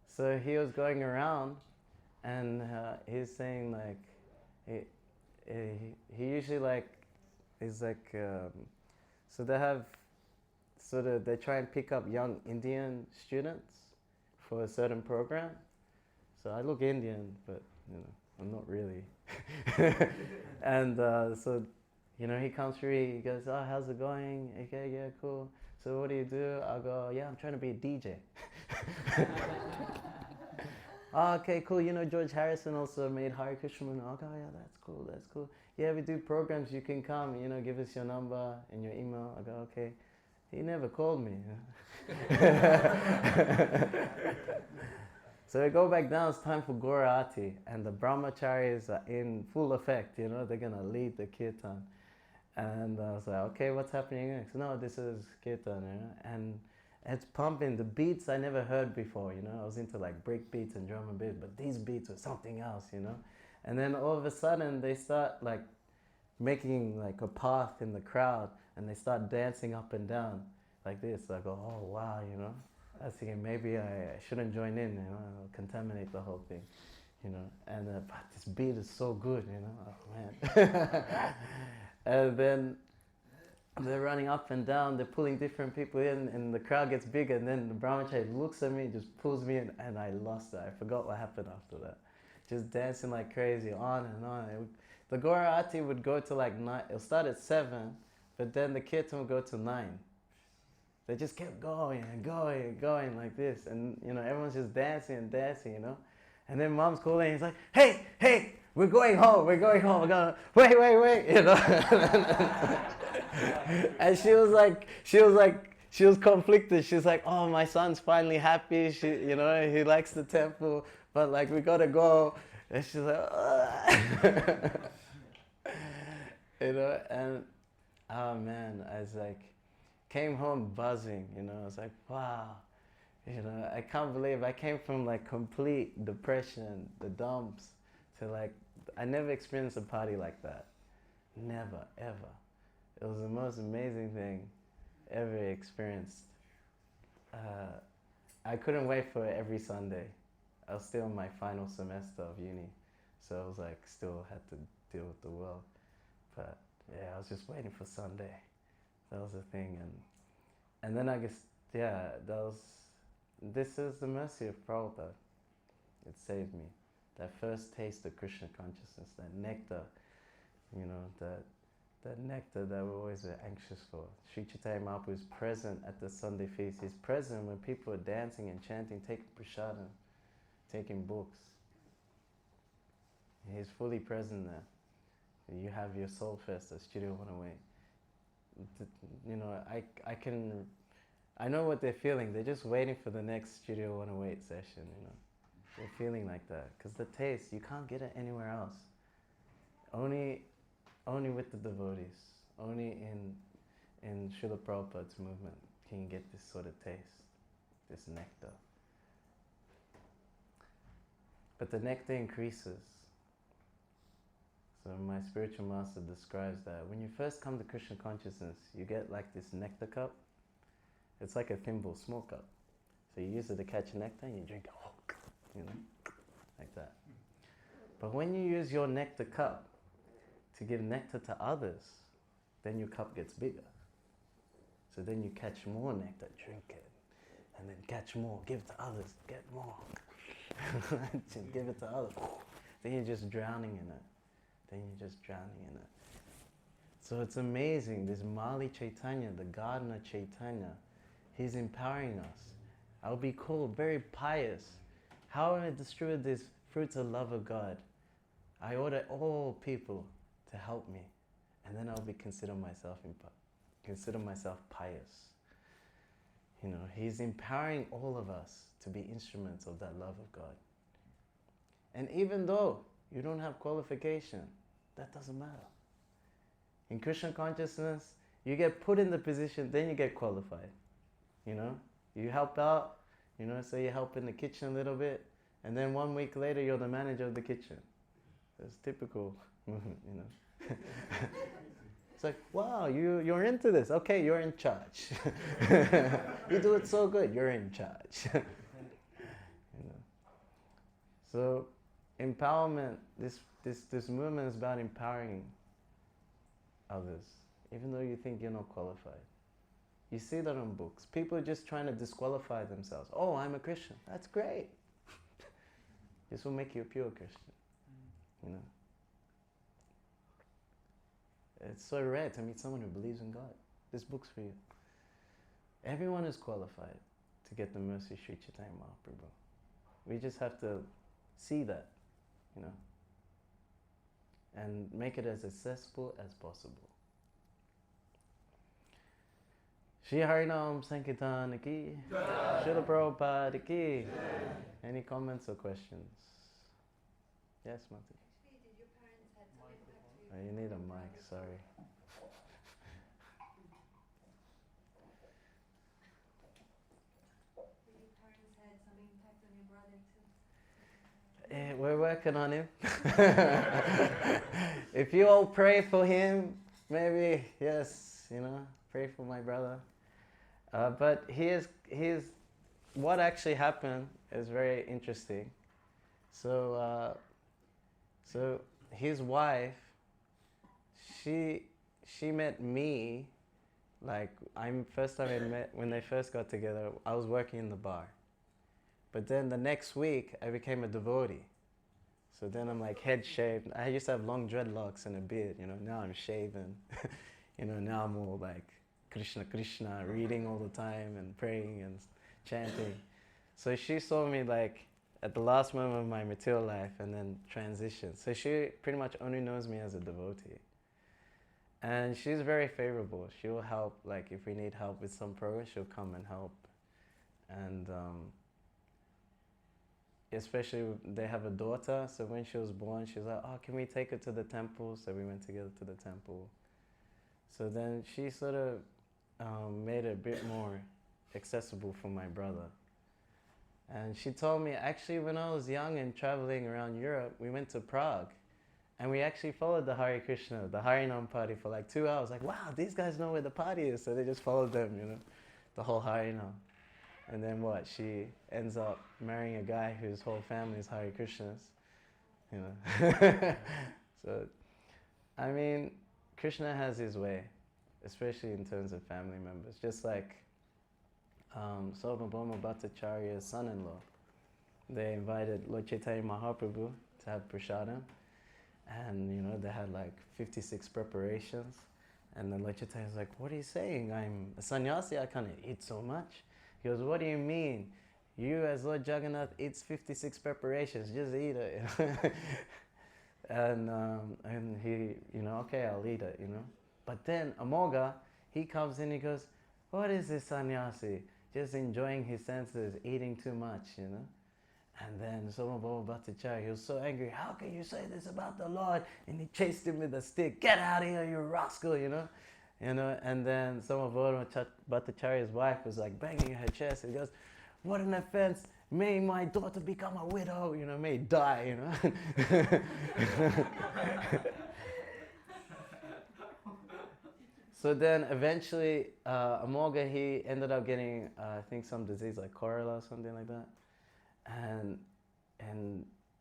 So he was going around, and he's saying like, he usually like, is like, so they try and pick up young Indian students for a certain program. So I look Indian, but you know, I'm not really. And so, you know, he comes through, he goes, oh, how's it going? Okay, yeah, cool. So what do you do? I'll go, yeah, I'm trying to be a DJ. Oh, okay, cool. You know, George Harrison also made Hare Krishna. I'll go, yeah, that's cool. Yeah, we do programs, you can come, you know, give us your number and your email. I go, okay. He never called me. So we go back down, it's time for Gaurati, and the brahmacharis are in full effect, you know, they're going to lead the kirtan. And I was like, okay, what's happening next? No, this is kirtan, you know, and it's pumping. The beats I never heard before, you know, I was into like break beats and drum and beats, but these beats were something else, you know. And then all of a sudden they start like making like a path in the crowd, and they start dancing up and down like this. I go, oh wow, you know. I was thinking maybe I shouldn't join in, you know, I'll contaminate the whole thing, you know. And but this beat is so good, you know. Oh man. And then they're running up and down, they're pulling different people in, and the crowd gets bigger, and then the brahmachari looks at me, just pulls me in, and I lost it. I forgot what happened after that. Just dancing like crazy, on and on. The Gaurati would go to like 9, it'll start at 7, but then the kirtan would go to 9. They just kept going and going and going like this, and you know, everyone's just dancing and dancing, you know. And then Mom's calling, he's like, hey, we're going home, we're gonna, wait, you know. And she was conflicted. She's like, oh, my son's finally happy, you know, he likes the temple, but like, we gotta go. And she's like, you know, and oh man, I was like, came home buzzing, you know. I was like, wow, you know, I can't believe I came from like complete depression, the dumps, to like, I never experienced a party like that. Never, ever. It was the most amazing thing ever experienced. I couldn't wait for every Sunday. I was still in my final semester of uni, so I was like, still had to deal with the world. But yeah, I was just waiting for Sunday. That was the thing, and then I guess, yeah, this is the mercy of Prabhupada. It saved me. That first taste of Krishna consciousness, that nectar, you know, that nectar that we're always anxious for. Sri Chaitanya Mahaprabhu is present at the Sunday feast. He's present when people are dancing and chanting, taking prasadam, taking books. He's fully present there. You have your soul fest at Studio 108. You know, I know what they're feeling. They're just waiting for the next Studio 108 session, you know. They're feeling like that. Because the taste, you can't get it anywhere else. Only with the devotees. Only in Srila Prabhupada's movement can you get this sort of taste, this nectar. But the nectar increases. So my spiritual master describes that when you first come to Krishna consciousness, you get like this nectar cup, It's like a thimble, small cup. So you use it to catch nectar and you drink it, you know, like that. But when you use your nectar cup to give nectar to others, then your cup gets bigger. So then you catch more nectar, drink it, and then catch more, give to others, get more, give it to others. Then you're just drowning in it. So it's amazing, this Mali Chaitanya, the gardener Chaitanya, he's empowering us. I'll be called very pious. How am I distribute these fruits of love of God? I order all people to help me, and then I'll be consider myself pious. You know, he's empowering all of us to be instruments of that love of God. And even though you don't have qualification, that doesn't matter. In Krishna consciousness, you get put in the position, then you get qualified. You know, you help out, you know, so you help in the kitchen a little bit, and then 1 week later you're the manager of the kitchen. It's typical movement, you know. It's like, wow, you're into this. Okay, you're in charge. You do it so good, you're in charge. You know. So empowerment, this movement is about empowering others, even though you think you're not qualified. You see that on books. People are just trying to disqualify themselves. Oh, I'm a Christian. That's great. This will make you a pure Christian. You know. It's so rare to meet someone who believes in God. This book's for you. Everyone is qualified to get the mercy Sri Chaitanya Mahaprabhu. We just have to see that, you know, and make it as accessible as possible. Shri Harinam Sankirtan ki, Srila Prabhupada ki. Any comments or questions? Yes, Mati? Actually, did your parents have some impact on you? Oh, you need a mic, sorry. Did your parents had some impact on your brother too? We're working on him. If you all pray for him, maybe, yes, you know, pray for my brother. But what actually happened is very interesting. So his wife, she met me, like first time I met, when they first got together, I was working in the bar. But then the next week, I became a devotee. So then I'm like head shaved. I used to have long dreadlocks and a beard, you know, now I'm shaven. You know, now I'm all like Krishna, Krishna, reading all the time and praying and chanting. So she saw me like at the last moment of my material life and then transitioned. So she pretty much only knows me as a devotee. And she's very favorable. She'll help, like if we need help with some program, she'll come and help. And especially they have a daughter, so when she was born, she was like, oh, can we take her to the temple? So we went together to the temple. So then she sort of made it a bit more accessible for my brother. And she told me, actually, when I was young and traveling around Europe, we went to Prague. And we actually followed the Hare Krishna, the Harinam party for like 2 hours. Like, wow, these guys know where the party is. So they just followed them, you know, the whole Harinam. And then what? She ends up marrying a guy whose whole family is Hare Krishnas, you know. So, I mean, Krishna has his way, especially in terms of family members. Just like Sarvabhauma Bhattacharya's son-in-law. They invited Lord Chaitanya Mahaprabhu to have prasadam. And, you know, they had like 56 preparations. And then Lord Chaitanya's like, what are you saying? I'm a sannyasi, I can't eat so much. He goes, what do you mean? You as Lord Jagannath eats 56 preparations, just eat it. And he, you know, okay, I'll eat it, you know. But then Amoga, he comes in, he goes, what is this sannyasi? Just enjoying his senses, eating too much, you know. And then Somabhava Bhattacharya, he was so angry, how can you say this about the Lord? And he chased him with a stick, get out of here, you rascal, you know. And then Somabhava Bhattacharya's wife was like banging her chest. He goes, what an offense, may my daughter become a widow, you know, may die, you know. So then eventually, Amolga, he ended up getting, I think, some disease like cholera or something like that. And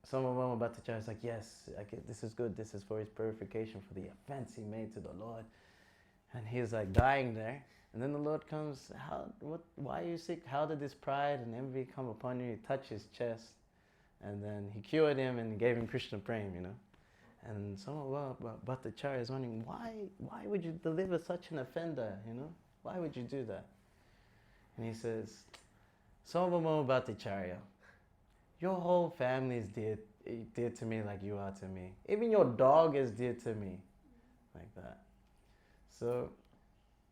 some of them about to charge like, yes, this is good. This is for his purification, for the offense he made to the Lord. And he's like dying there. And then the Lord comes, why are you sick? How did this pride and envy come upon you? He touched his chest. And then he cured him and gave him Krishna Prem, you know. And some of Bhattacharya is wondering, why would you deliver such an offender, you know? Why would you do that? And he says, Sarvabhauma Bhattacharya, your whole family is dear to me like you are to me. Even your dog is dear to me, like that. So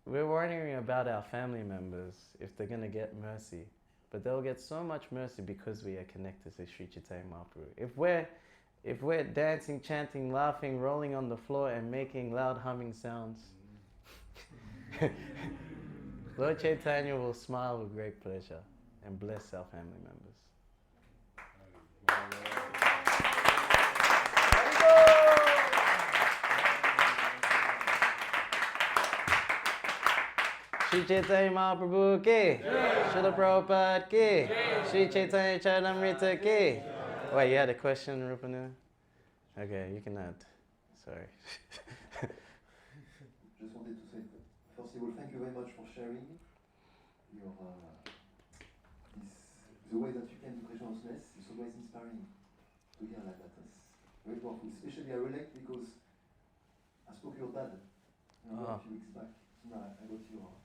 we're worrying about our family members if they're going to get mercy. But they'll get so much mercy because we are connected to Sri Chaitanya Mahaprabhu. If we're dancing, chanting, laughing, rolling on the floor and making loud humming sounds, Lord Chaitanya will smile with great pleasure and bless our family members. Sri Chaitanya Mahaprabhu ki, Srila Prabhupada ki, Sri Chaitanya Charitamrita ki. Wait, you had a question, Rupanu? Okay, you can add. Sorry. Just wanted to say, first of all, thank you very much for sharing your the way that you came to Krishna consciousness. It's always inspiring to hear like that. It's very powerful. Especially I relate because I spoke to your dad a few weeks back. So now I got your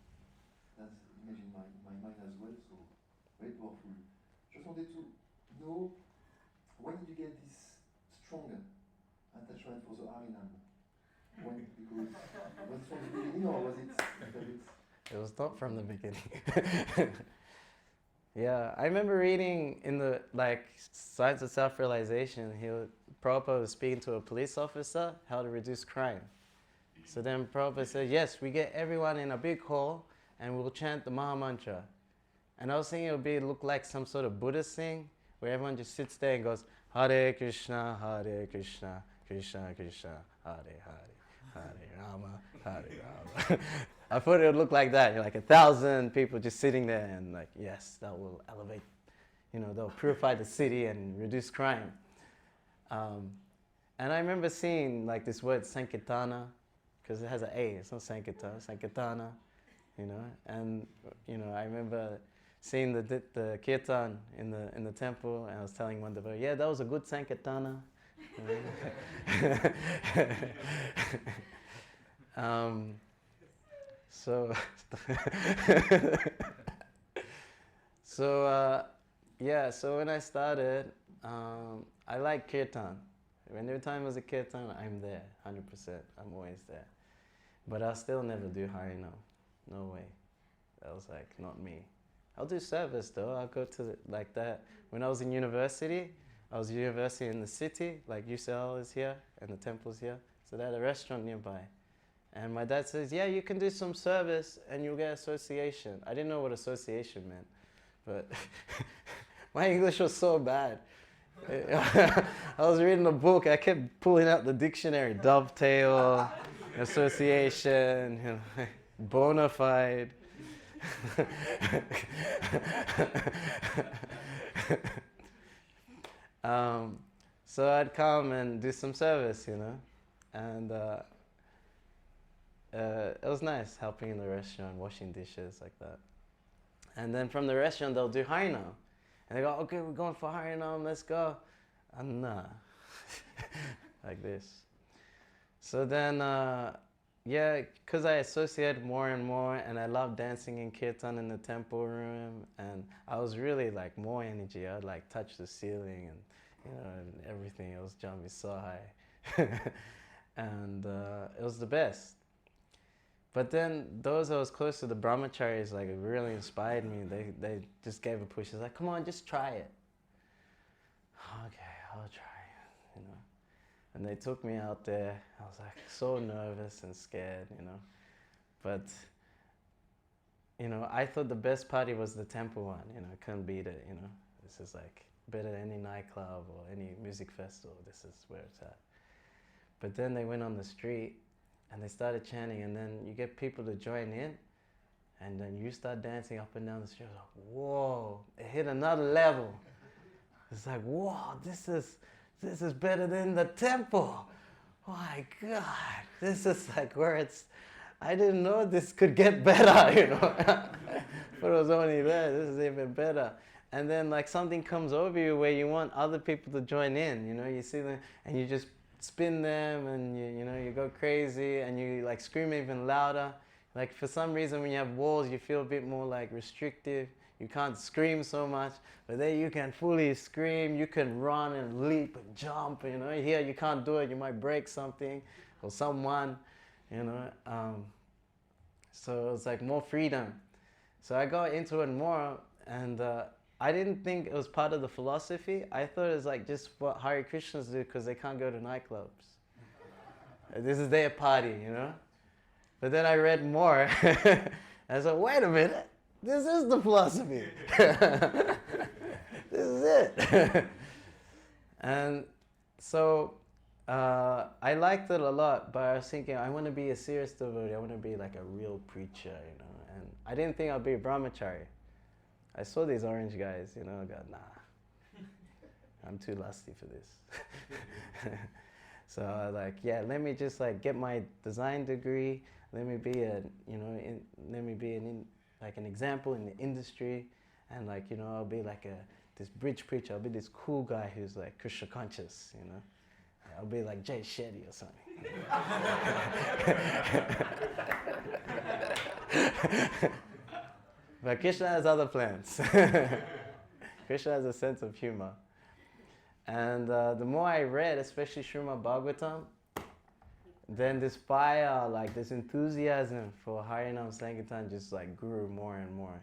dad's image in my mind as well. So very powerful. Just wanted to know, when did you get this strong attachment for the Harinam? Because was it from the beginning or was it a bit? It was not from the beginning. Yeah, I remember reading in the Science of Self-Realization, Prabhupada was speaking to a police officer how to reduce crime. So then Prabhupada said, yes, we get everyone in a big hall and we'll chant the Maha Mantra. And I was thinking it would look like some sort of Buddhist thing where everyone just sits there and goes, Hare Krishna, Krishna Krishna, Hare Hare, Hare Rama, Hare Rama. I thought it would look like that, like 1,000 people just sitting there and like, yes, that will elevate, they'll purify the city and reduce crime. And I remember seeing like this word Sankirtana, because it has an A, it's not Sankirtana, Sankirtana, and I remember seeing the kirtan in the temple, and I was telling one devotee, yeah, that was a good Sankirtana. So when I started, I like kirtan. Every time there's a kirtan, I'm there, 100%. I'm always there. But I'll still never do Harinam. No way. That was like not me. I'll do service though. I'll go to like that. When I was in university, in the city, like UCL is here and the temple's here. So they had a restaurant nearby. And my dad says, yeah, you can do some service and you'll get association. I didn't know what association meant, but my English was so bad. I was reading a book, I kept pulling out the dictionary, dovetail, association, bona fide. So I'd come and do some service, and it was nice helping in the restaurant, washing dishes like that. And then from the restaurant, they'll do Harinam. And they go, okay, we're going for Harinam, let's go. And nah, like this. So then, because I associated more and more, and I loved dancing in kirtan in the temple room, and I was really like more energy. I'd like touch the ceiling and, and everything. It was jumping so high. And it was the best. But then those that was close to the brahmacharis, like it really inspired me. They just gave a push. It's like, come on, just try it. Okay, I'll try it, And they took me out there. I was like so nervous and scared, But, I thought the best party was the temple one, I couldn't beat it, This is like better than any nightclub or any music festival. This is where it's at. But then they went on the street And they started chanting, and then you get people to join in, and then you start dancing up and down the street. Like, whoa, it hit another level. It's like, whoa, this is better than the temple. Oh my God, this is like where it's, I didn't know this could get better, you know. But it was only there, this is even better. And then like something comes over you where you want other people to join in, you know, you see them and you just spin them and you know, you go crazy and you like scream even louder. Like for some reason when you have walls you feel a bit more like restrictive. You can't scream so much, but there you can fully scream, you can run and leap and jump, you know. Here you can't do it, you might break something or someone, you know. So it's like more freedom. So I got into it more, and I didn't think it was part of the philosophy. I thought it was like just what Hare Krishnas do because they can't go to nightclubs. This is their party, you know. But then I read more. I said, wait a minute. This is the philosophy. This is it. And so I liked it a lot, but I was thinking, I want to be a serious devotee. I want to be like a real preacher, you know. And I didn't think I'd be a brahmachari. I saw these orange guys, you know, I got, nah, I'm too lusty for this. So I was like, yeah, let me just like get my design degree. Let me be a, you know, let me be like an example in the industry, and like, you know, I'll be like this bridge preacher. I'll be this cool guy who's like Krishna conscious, you know. I'll be like Jay Shetty or something. But Krishna has other plans. Krishna has a sense of humor. And the more I read, especially Srimad Bhagavatam, then this fire, like this enthusiasm for Harinam Sankirtan just like grew more and more.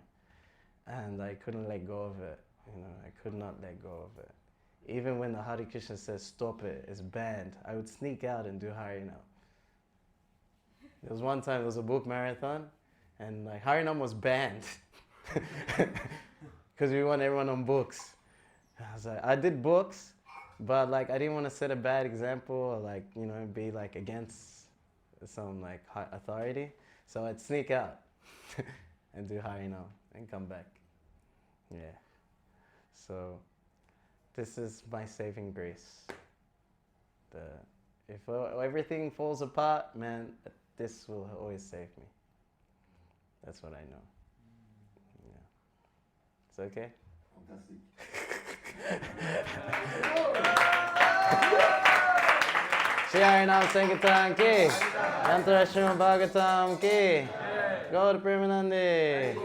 And I couldn't let go of it. You know, I could not let go of it. Even when the Hare Krishna says, stop it, it's banned, I would sneak out and do Harinam. There was one time, there was a book marathon, and like Harinam was banned. Because we want everyone on books. I was like, I did books, but like I didn't want to set a bad example or like, you know, be like against some like authority. So I'd sneak out and do Harinam and come back. Yeah. So this is my saving grace. If everything falls apart, man, this will always save me. That's what I know. Yeah. It's okay? Fantastic. Shri Harinam Sankirtan ki, Yantara Srimad Bhagavatam ki, Gaur Premanandi.